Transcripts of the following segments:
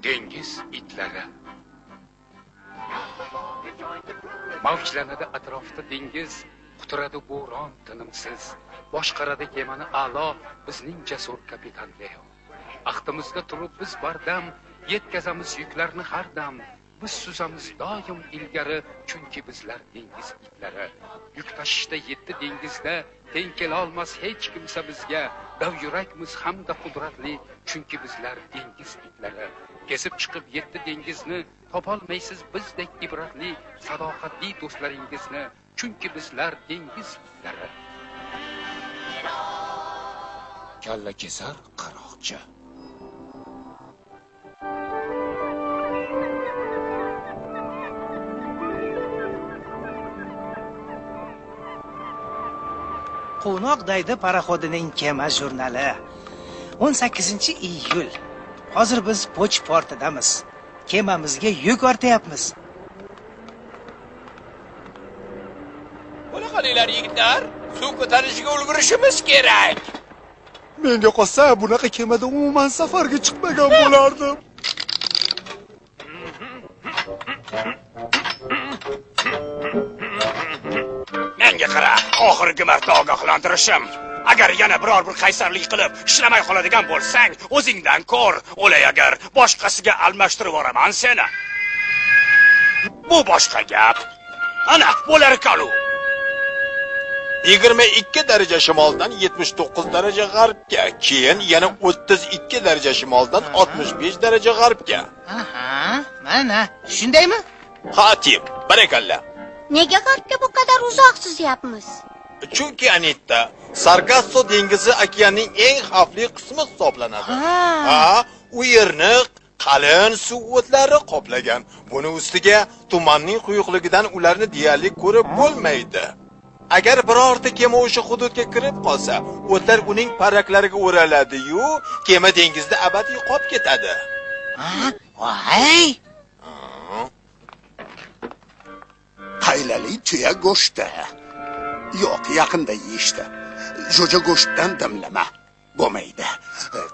dengiz itlari. Mavjlanadi atrofda dengiz, quturadi bo'ron tinimsiz. Boshqaradi kemani a'lo bizning jasur kapitan Leo. Axtimizda turib biz bardam, yetkazamiz yuklarni har dam. Biz suzamiz doim ilgari, chunki bizlar dengiz itlari. Yuk tashishda 7 dengizda teng kela olmas hech kimsa bizga. Dav yurakmiz hamda qudratli, chunki bizlar dengiz itlari. Kesib chiqib 7 dengizni topolmaysiz bizdek ibratli, sadoqatli do'stlaringizni, chunki bizlar dengiz itlari. Kalla kesar qaroqchi. Qo'noqdaydi paraxodining kema jurnali. 18-iyul. Hozir biz Poch portidamiz. Kemamizga yuk ortayapmiz. Qanaqalar yigitlar? Suv ko'tarishga ulgurishimiz kerak. Menga qolsa bunaqa kemada umuman safarga chiqmagan bo'lardim. Menga qara, oxirgi marta ogohlantirishim. Agar yana biror bir qaysarlik qilib ishlamay qoladigan bo'lsang, o'zingdan ko'r. O'lay agar boshqasiga almashtirib yuboraman seni. Bu boshqa gap. Ana, bo'lar qalu. 22 daraja shimoldan 79 daraja g'arbga, keyin yana 32 daraja shimoldan 65 daraja g'arbga. Aha, mana, shundaymi? Xatib, barakalla. Nega g'arbga bu qadar uzoq suzyapmiz? Chunki Anita, Sargasso dengizi okeanning eng xavfli qismi hisoblanadi. Ha, u yerni qalin suv o'tlari qoplagan. Buni ustiga tumanning quyuqligidan ularni deyarli ko'rib bo'lmaydi. Agar birorta kema o'sha hududga kirib qolsa, o'tlar uning paraklariga o'raladi-yu, kema dengizda abadiy qolib ketadi. Voy! Qaylali tuya go'shti. Yo'q, yaqinda yeyishdi. Jo'ja go'shtdan damlama. Bo'lmaydi.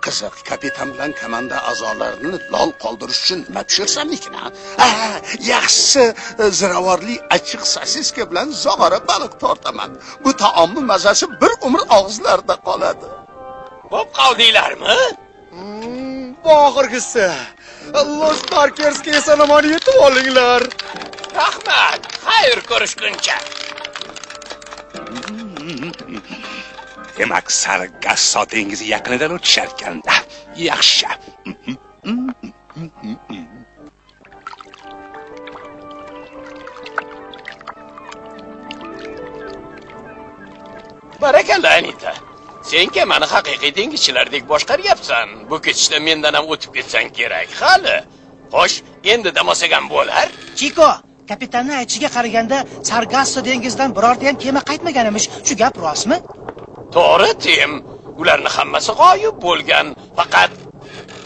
Qiziq, kapitan bilan komanda a'zolarini lol qoldirish uchun nima pishirsammikin? Yaxshisi ziravorli achchiq sosiska bilan zog'ora baliq tortaman. Bu taomni mazasi bir umr og'izlarda qoladi. Bo'p qoldinglarmi? Bu oxirgisi. Los Parkersga salomon yetib olinglar. Rahmat. Xayr ko'rishguncha. Demak, Sargasso dengizi yaqinidan o'tishar ekanda. Yaxshi. Barakalla, Anita. Sen kemani haqiqiy dengizchilardek boshqaryapsan. Bu ketishda mendan ham o'tib ketsang kerak. Hali. Xo'sh, endi damasagan bo'lar. Chiko, kapitanning aytishiga qaraganda Sargasso dengizidan birorta ham kema qaytmagan emish. Shu gap rostmi? To'g'ri, Tim. Ularning hammasi g'oyib bo'lgan.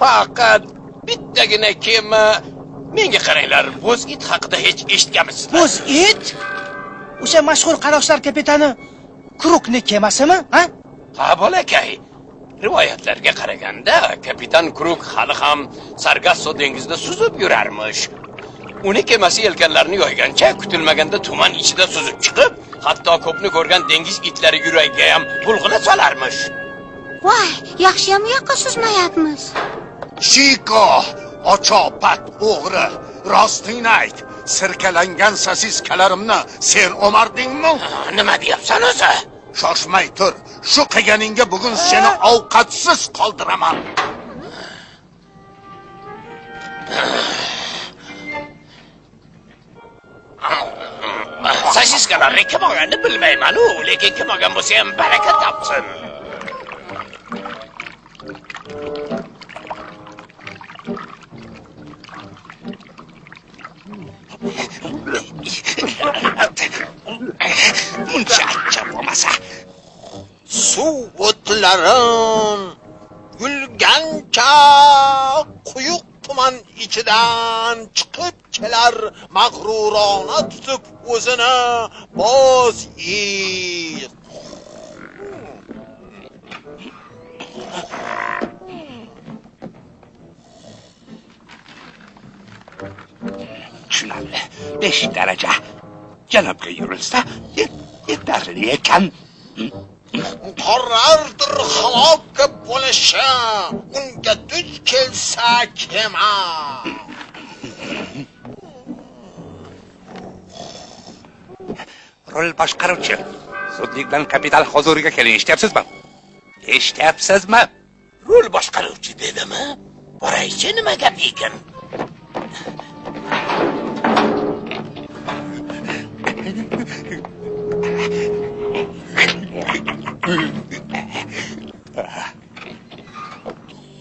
Faqat bittagina kema. Menga qaranglar, bo'z it haqida hech eshitganmisizlar? Bo'z it? O'sha mashhur qaroqchilar kapitani Krukning kemasimi, ha? Ha, bolakay. Rivoyatlarga qaraganda, kapitan Kruk hali ham Sargasso dengizida suzib yurarmish. Uni kemasi yelkanlarini yoygancha kutilmaganda tuman ichida suzib chiqib, hatto ko'pni ko'rgan dengiz itlari yuragiga ham bulg'ila solarmish. Voy, yaxshiyam u yoqqa suzmayapmiz. Chiko, ochopat o'g'ri, rostini ayt. Sirkalangan sosiskalarimni sen o'mardingmi? Nima deyapsan o'zi? Shoshmay tur. Shu qilganingga bugun seni ovqatsiz qoldiraman. Sosiskalarni kim olganini bilmayman-u, lekin kim olgan bo'lsa ham baraka topsin. Buncha achchiq bo'lmasa. Suv o'tlarin gulgancha quyuq tuman ichidan chiqib kelar mag'rurona tutib o'zini bo'z it. tushunarli. 5 daraja janubga yurilsa yetarli ekan. Qarordir halok bo'lishi, unga duch kelsa kema. Rol boshqaruvchi, sudlikdan kapital huzuriga keling, eshityapsizmi? Eshityapsizmi? Rol boshqaruvchi dedimi? Boraychi, nima gap ekan?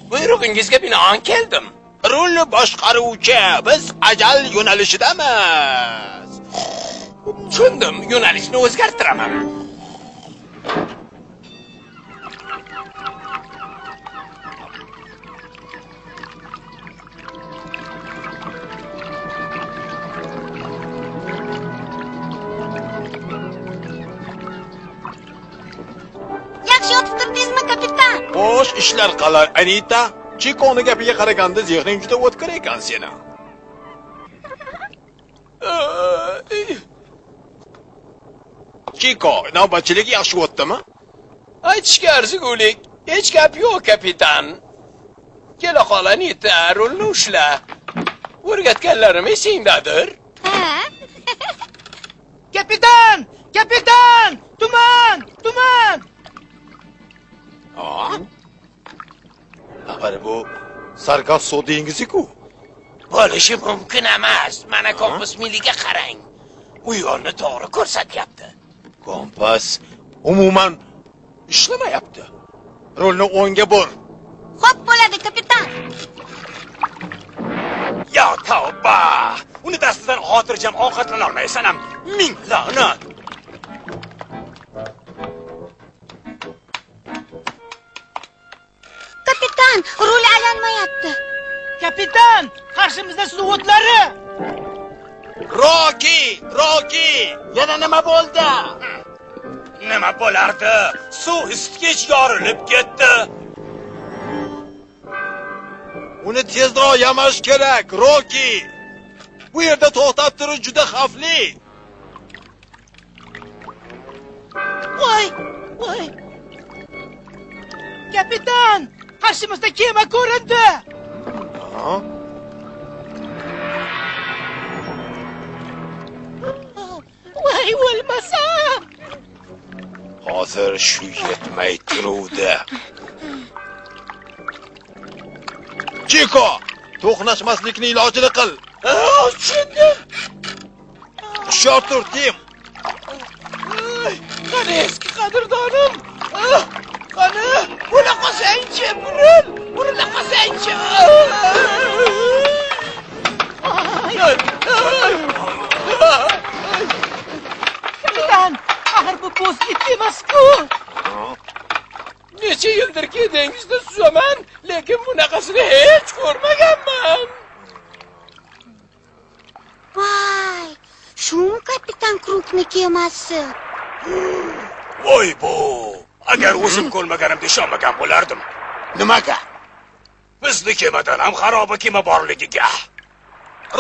Buyrug'ingizga binoan keldim. Rol boshqaruvchi, biz ajal yo'nalishidamiz. Tushundim, yo'nalishni o'zgartiraman. Yaxshi yotib turdingizmi, kapitan? Xo'sh, ishlar qalay, Anita? Chikoni gapiga qaraganda zehning juda o'tkir ekan seni. Chiko, navbatchilik yaxshi o'tdimi? Aytishga arzigulik, hech gap yo'q, kapitan. Kela qol, Anita, rulni ushla. O'rgatganlarim esingdadir. Ha? Kapitan! Kapitan! Tuman! Tuman! Axir bu Sargasso dengizi-ku. Bo'lishi mumkin emas. Mana kompas miliga qarang. U yo'lni to'g'ri ko'rsatyapti. Kompas umuman ishlamayapti. Rulni o'ngga bur. Xo'p bo'ladi, kapitan. Ya tavba! Uni dastidan xotirjam ovqatlana olmaysan ham. Ming la'nat. Kapitan, rul aylanmayapti. Kapitan! Qarshimizda suv o'tlari! Roki! Yana nima bo'ldi? Nima bo'lardi? Suv isitgich yorilib ketdi. Uni tezroq yamash kerak, Roki. Bu yerda to'xtab turish juda xavfli. Voy! Kapitan! Qarshimizda kema ko'rindi! Voy, o'lmasam! Hozir shu yetmay turuvdi. Chiko, to'qnashmaslikni ilojini qil. Tushundim. Hushyor tur, Tim. Qani eski qadrdonim. Qani, bunaqasangchi, bunaqasangchi. Kapitan, axir bu bo'z it emas-ku. Necha yildirki dengizda suzaman, lekin bunaqasini hech ko'rmaganman. Voy, shu kapitan Krukni kemasi. Voy bu! Agar o'zim ko'rmaganimda ishonmagan bo'lardim. Nimaga? Bizni kemadan ham xaroba kema borligiga.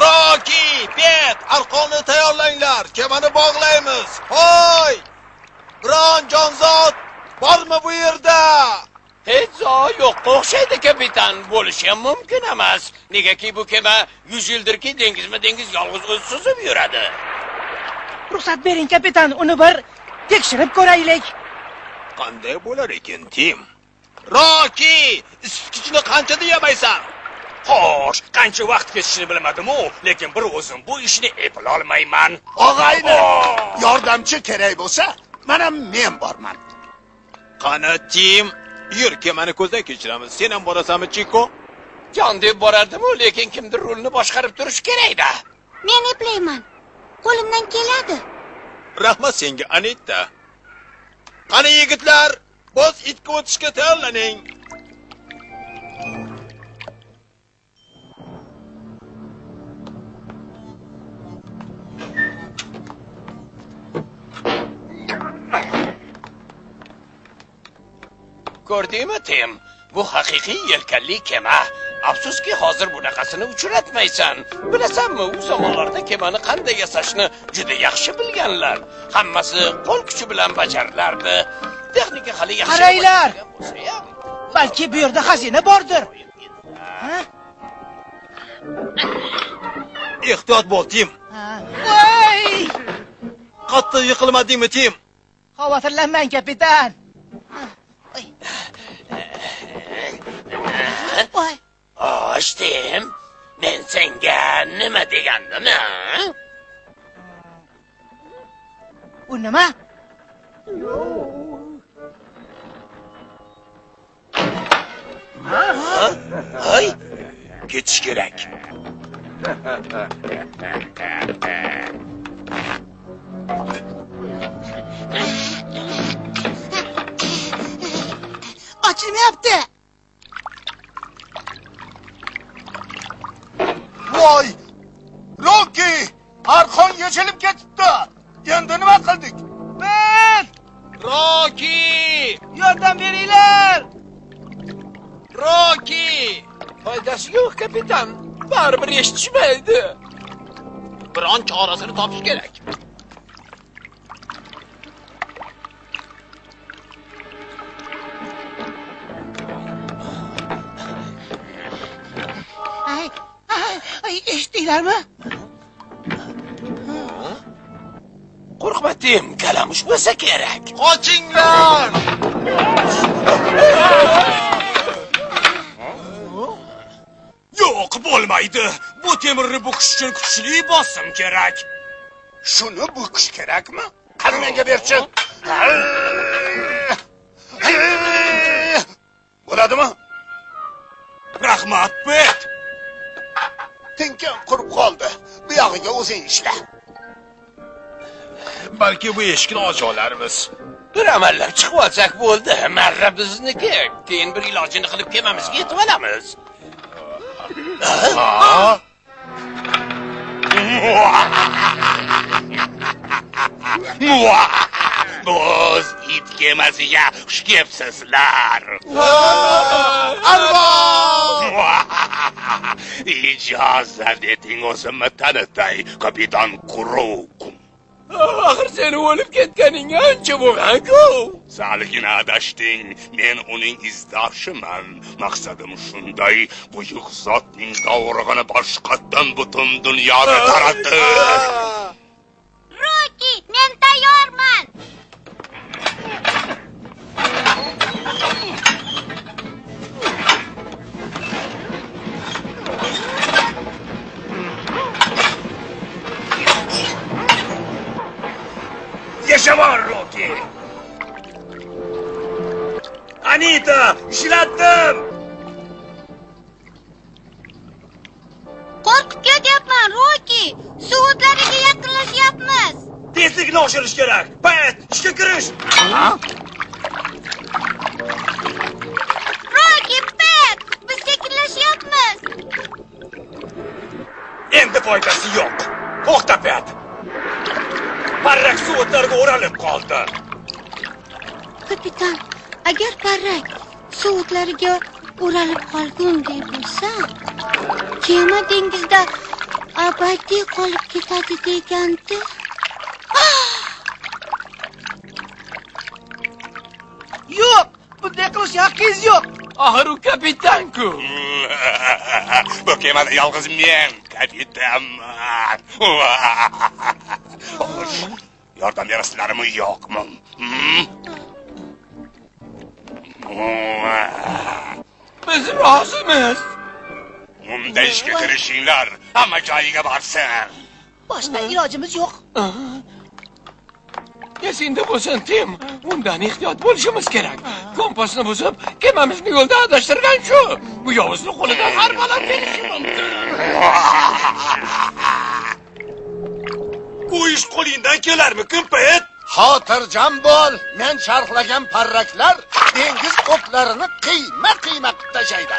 Roki, Bet, arqonni tayyorlanglar. Kemani bog'laymiz. Hoy! Biron jonzot bormi bu yerda? Hech joy yo'qqa o'xshaydi, kapitan. Bo'lishi ham mumkin emas. Negaki bu kema 100 yildirki dengizma-dengiz yolg'iz o'zi suzib yuradi. Ruxsat bering, kapitan, uni bir tekshirib ko'raylik. Qanday bo'lar ekan, Tim? Roki, isitgichni qanchada yamaysan? Xo'sh, qancha vaqt ketishini bilmadim-u, lekin bir o'zim bu ishni eplay olmayman. Og'ayni, yordamchi kerak bo'lsa, mana men borman. Qani, Tim, yur, kemani ko'zdan kechiramiz. Sen ham borasanmi, Chiko? Jon deb borardim-u, lekin kimdir rulni boshqarib turish kerak-da. Men eplayman. Qo'limdan keladi. Rahmat senga, Anita. Qani yigitlar, boz itga o'tishga tayyorlaning. Ko'rdingmi, Tim? Bu haqiqiy yelkanli kema. Afsuski, hozir bunaqasini uchratmaysan. Bilasanmi, u zamonlarda kemani qanday yasashni juda yaxshi bilganlar. Hammasi qo'l kuchi bilan bajarilardi. Texnika hali yaxshi Qaranglar! bo'lsa-ham, Balki bu yerda xazina bordir. Ha? Ehtiyot bo'l, Tim. Voy! Qattiq yiqilmadingmi, Tim? Xavotirlanmang, kapitan. Voy! Tim, men senga nima degandim, ha? U nima? Hay, ketish kerak. Ochilmayapti. Voy! Roki! Arqon yechilib ketibdi. Endi nima qildik? Men! Roki! Yordam beringlar! Roki! Foydasi yo'q, kapitan. Baribir eshitishmaydi. Biron chorasini topish kerak. Ay, eshitdinglarmi? Qo'rqma, Tim, kalamush bo'lsa kerak. Qochinglar! Yo'q, bo'lmaydi. Bu temirni bukish uchun kuchli bosim kerak. Shuni bukish kerakmi? Qani menga berchi. Bo'ladimi? Rahmat, Pet. Tinkan qurib qoldi. Bu yog'iga o'zing ishla. Balki bu eshikni ocha olarmiz. Bir amallab chiqib olsak bo'ldi. Marra bizniki. Keyin bir ilojini qilib kemamizga yetib olamiz. Bo'z it kemasiga xush kelibsizlar. Ijozat eting, o'zimni tanitay, kapitan Kruk. Axir seni o'lib ketganing ancha bo'lgan-ku. Salgina adashding, men uning izdoshiman. Maqsadim shunday, buyuk zotning dovrug'ini boshqatdan butun dunyoga taratish. Roki, men tayyorman. Yashavor, Roki! Anita, ishlatdim! Qo'rqib ketyapman, Roki. Suvotlariga yaqinlashyapmiz. Tezlikni oshirish kerak. Pet, ishga kirish. Roki, Pet, biz sekinlashyapmiz. Endi foydasi yo'q. To'xta, Pet. Parrak suvotlariga o'ralib qoldi. Kapitan, agar parrak suvotlariga o'ralib qolgunday bo'lsa, kema dengizda abadiy qolib ketadi degandi. Yo'q, bunday qilish haqqingiz yo'q. Axir u kapitan-ku. Bu kemada yolg'iz men kapitanman. Xo'sh, yordam berasizlarmi yo'qmi? Biz rozimiz. Unda ishga kirishinglar, hamma joyiga borsin. Boshqa ilojimiz yo'q. Esingda bo'lsin, Tim. Undan ehtiyot bo'lishimiz kerak. Kompasni buzib, kemamizni yo'lda adashtirgan shu. Bu yovuzni qo'lidan har balon kelishi mumkin. Bu ish qo'lingdan kelarmikin, Pet? Xotirjam bo'l. Men sharhlagan parraklar dengiz o'tlarini qiyma-qiyma qilib tashlaydi.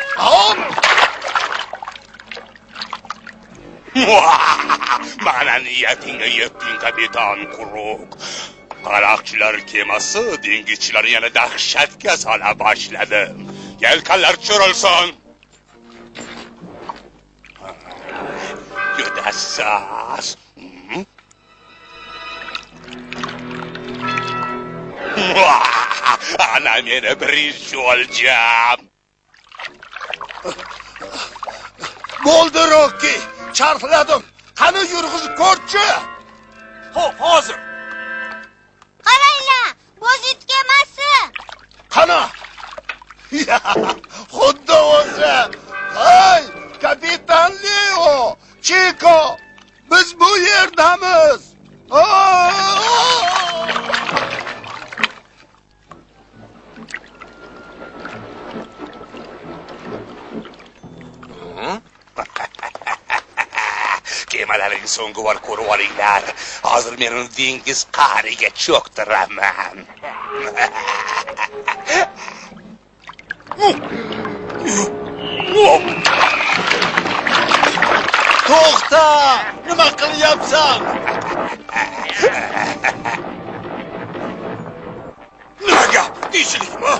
Mana niyatingga yetding, kapitan Kruk. Qaroqchilar kemasi dengizchilarni yana dahshatga sola boshladi. Yelkanlar cho'rilsin. hassos. Ana meni birinchi o'ljam. Bo'ldi Roki, charxladim. Qani yurg'izib ko'rchi. Hozir. Qaranglar, bozit kemasi. Qani? Xuddi o'zi. Hay, kapitan Leo, Chiko, biz bu yerdamiz. Kemalaring so'nggi bor ko'rib olinglar. Hozir men dengiz qa'riga cho'ktiraman. To'xta! Nima qilyapsan? Nima gap? Tinchlikmi?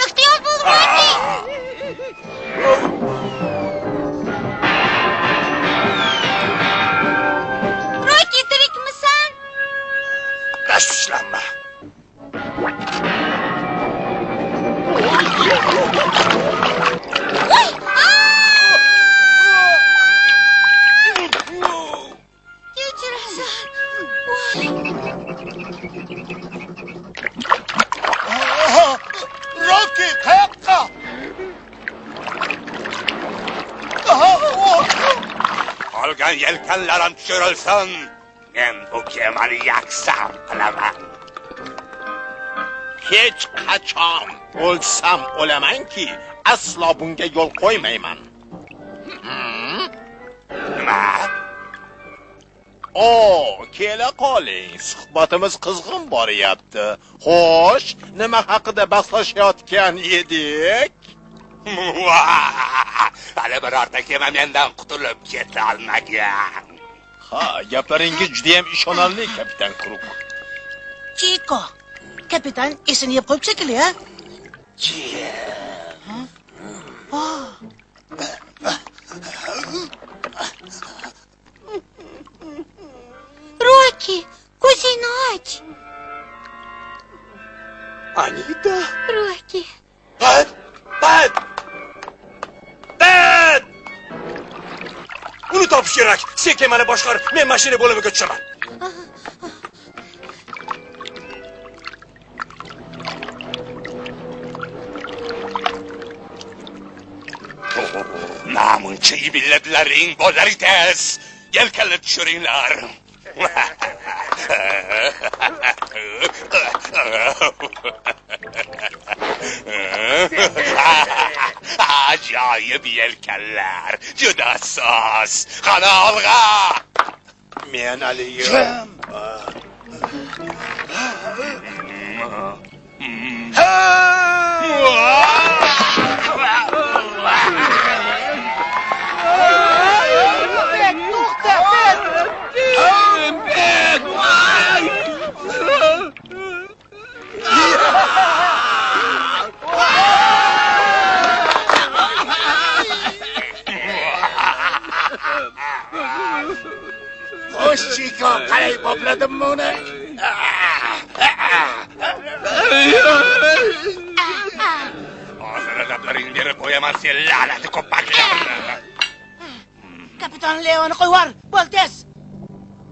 Ehtiyot bo'l, Roki. Roki, tirikmisan? Tashvishlanma. Voy! Kechirasan. Roki, qayoqqa? Qolgan yelkanlarim tushirilsin. Men bu kemani yaksam qilaman. Hech qachon o'lsam o'lamanki, aslo bunga yo'l qo'ymayman. Nima? Kela qoling. Suhbatimiz qizg'in boryapti. Xo'sh, nima haqida bahslashayotgan edik? Hali birorta kema mendan qutulib keta olmagan. Gaplaringiz juda ham ishonarli, kapitan Kruk. Chiko, kapitan esini yeb qo'yib shekilli, ha? Roki, ko'zingni och. Anita? Roki. Pat! Uni topish kerak. Sen kemani boshqar, men mashina bo'limiga tushaman. Namuncha millatlaring bozori tez. Yelkanlar tushiringlar. Ajoyib yelkanlar. Juda soz. Qani olg'a. Men Aliyim. Xo'sh, Chiko, qalay popladimmi uni? Hozir azoblaringni berib qo'yaman sen la'nati ko'paklar. Kapitan Leoni qo'yib yubor, bo'l tez.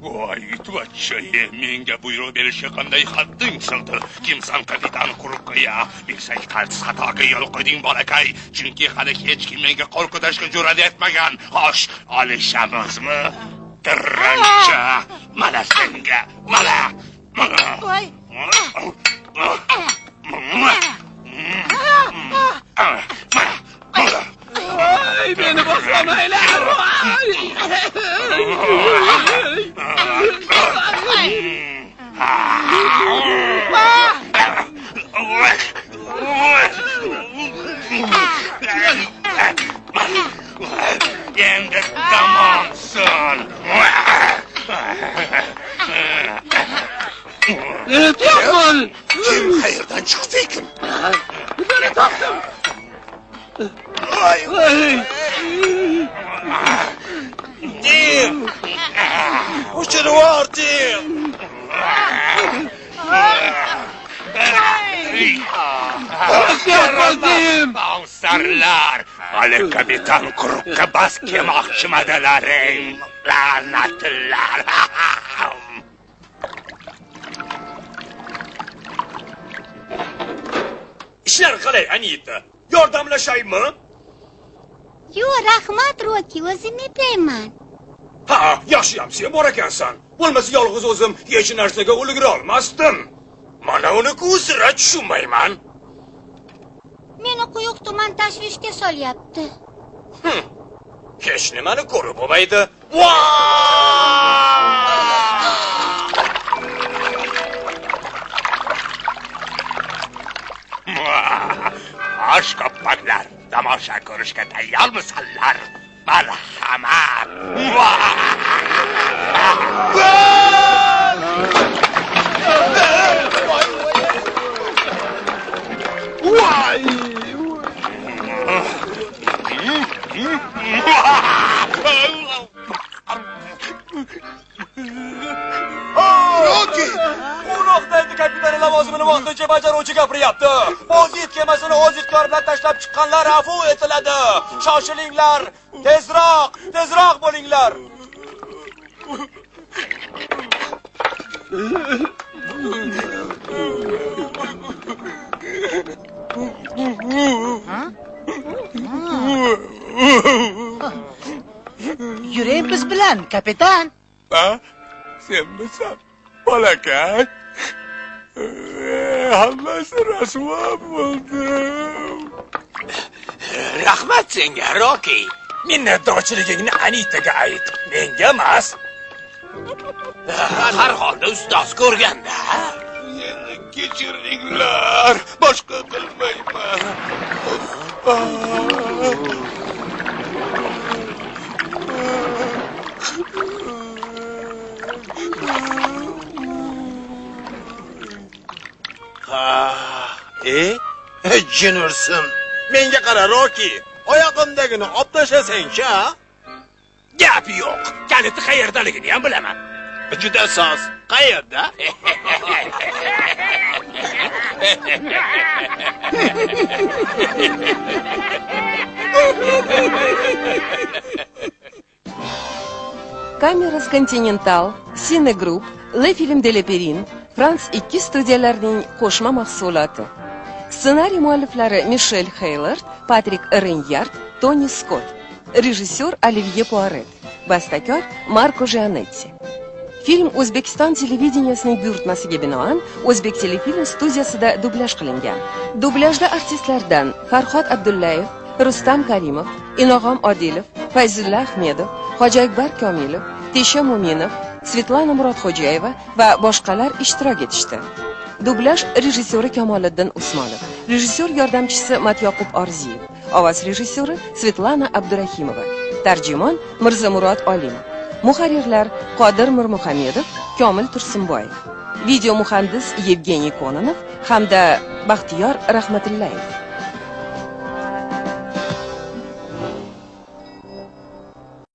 Voy, tuvachchaye, menga buyruq berishga qanday hadding sig'dir? Kimsan kapitan Krukya? Bilsang qaltis xatoga yo'l qo'yding bolakay. Chunki hali hech kim menga qo'l ko'tarishga jur'at etmagan. Xo'sh, olishamizmi? Tirrancha, mana senga, mana. Voy. Voy, meni boqlamanglar. Endi tamomsan. Kim qayerdan chiqdi ekan? Dim! Edvarding! Bonsarlar! Hali kapitan Krukka bas kelmoqchimadilaring. La'natlar! ishlar qalay Anita? Yordamlashaymi? Yo'q, rahmat Roki, o'zim eplayman. Ha, yaxshiyam sen bor ekansan. Bo'lmasa yolg'iz o'zim hech narsaga ulgura olmasdim. Mana uni ko'zira tushunmayman. Meni quyuq tuman tashvishga solyapti. Hech nimani ko'rib bo'lmaydi. Osh ko'ppaklar, tomosha ko'rishga tayyormisanlar? Marhamat! Roki! Uloqdagi kapitan lavozimini vaqtincha bajaruvchi gapiryapti. Pozit kemasini o'z ixtiyori bilan tashlab chiqqanlar afv etiladi. Shoshilinglar, tezroq bo'linglar. Yuring biz bilan, kapitan. Ha? Sen misan? Bolakay? Hammasi rasvo bo'ldi. Rahmat senga, Roki. Minnatdorchiligingni Anitaga ayt, menga emas. Har holda ustoz ko'rganda. Meni kechiringlar, boshqa qilmayman. Jin ursin. Menga qara Roki, oyog'imdagini olib tashlasang-chi, ha? Gap yo'q. Kaliti qayerdaligini ham bilaman. Juda soz. Qayerda? Cameras Continental, Cine Group, Le Film de Leperin, France 2 studiyalarining qo'shma mahsuloti. Ssenariy mualliflari Michel Haylard, Patrick Renyard, Tony Scott. Rejissyor Olivier Poiret. Bastakor Marko Gianetti. Film O'zbekiston televideniyasining buyurtmasiga binoan O'zbek telefilm studiyasida dublyaj qilingan. Dublyajda artistlardan Farhod Abdullayev, Rustam Karimov, Inog'om Odilov, Fayzulla Ahmedov, Hojiakbar Komilov, Tesha Mo'minov, Svetlana Murodxo'jayeva va boshqalar ishtirok etishdi. Dublyaj rejissyori Kamoliddin Usmonov, rejissyor yordamchisi Matyoqub Orziyev, ovoz rejissyori Svetlana Abdurahimova, tarjimon Mirzamurod Olimov, muharrirlar Qodir Mirmuhamedov, Komil Tursunboyev, video muhandis Yevgeniy Kononov hamda Baxtiyor Rahmatullayev.